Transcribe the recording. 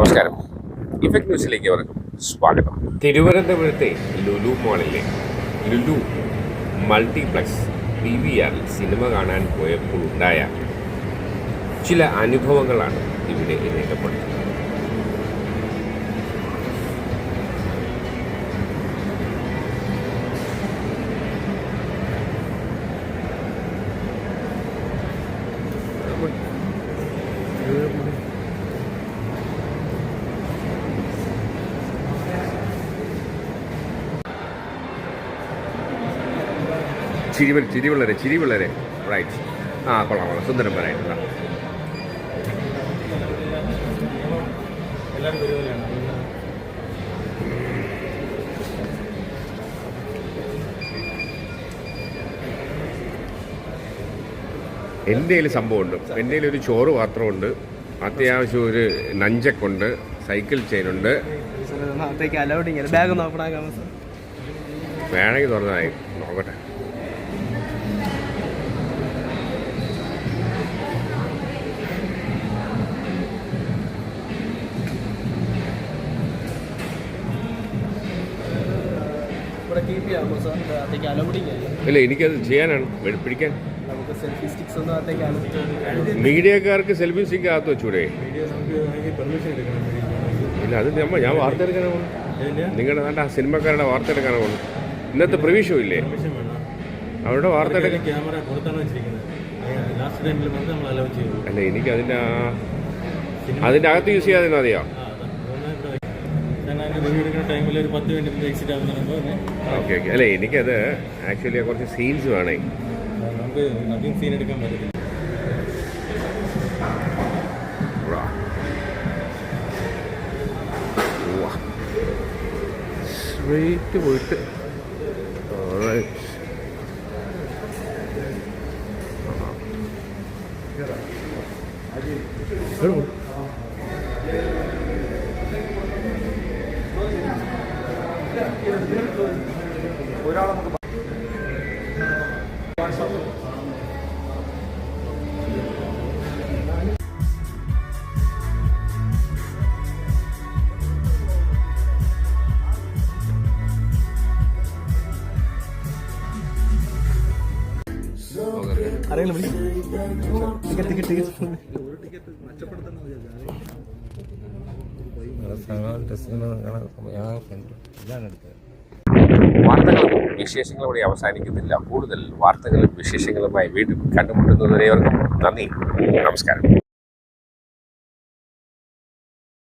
നമസ്കാരം. ഇഫക്ട് ന്യൂസിലേക്ക് അവർക്കും സ്വാഗതം. തിരുവനന്തപുരത്തെ ലുലു മാളിലെ ലുലു മൾട്ടിപ്ലക്സ് PVR സിനിമ കാണാൻ പോയപ്പോൾ ഉണ്ടായ ചില അനുഭവങ്ങളാണ് ഇവിടെ രേഖപ്പെടുത്തുന്നത്. ചിരി വളരെ റൈറ്റ്. കൊള്ളാം സുന്ദരം പറയാനുണ്ട. എൻ്റെ കയ്യിൽ സംഭവമുണ്ട്. എൻ്റെ കയ്യിൽ ഒരു ചോറ് പാത്രമുണ്ട്, അത്യാവശ്യം ഒരു നഞ്ചക്കുണ്ട്, സൈക്കിൾ ചെയിനുണ്ട്. വേണമെങ്കിൽ തുറന്നായി നോക്കട്ടെ. ഇല്ല, എനിക്കത് ചെയ്യാനാണ്, പിടിക്കാൻ. മീഡിയക്കാർക്ക് സെൽഫി സ്റ്റിക്ക് അകത്ത് വെച്ചൂടെ? ഇല്ല, അത് ഞാൻ വാർത്ത എടുക്കാനാണ് പോകുന്നു. നിങ്ങളുടെ നല്ല സിനിമക്കാരുടെ വാർത്ത എടുക്കാനാണ് പോകുന്നു. ഇന്നത്തെ പ്രിവ്യൂ ഷോ ഇല്ലേ, അവരുടെ വാർത്ത എടുക്കാൻ. അല്ല, എനിക്ക് അതിൻ്റെ അകത്ത് യൂസ് ചെയ്യാതെ മതിയോ? ഓക്കെ. അല്ല, എനിക്കത് ആക്ച്വലി കുറച്ച് സീൻസ് വേണേ. സ്ട്രെയിറ്റ് പോയിട്ട് വാർത്തകളും വിശേഷങ്ങളും ഇവിടെ അവസാനിക്കുന്നില്ല. കൂടുതൽ വാർത്തകളും വിശേഷങ്ങളുമായി വീണ്ടും കണ്ടുമുട്ടുന്നതുവരെ നന്ദി, നമസ്കാരം.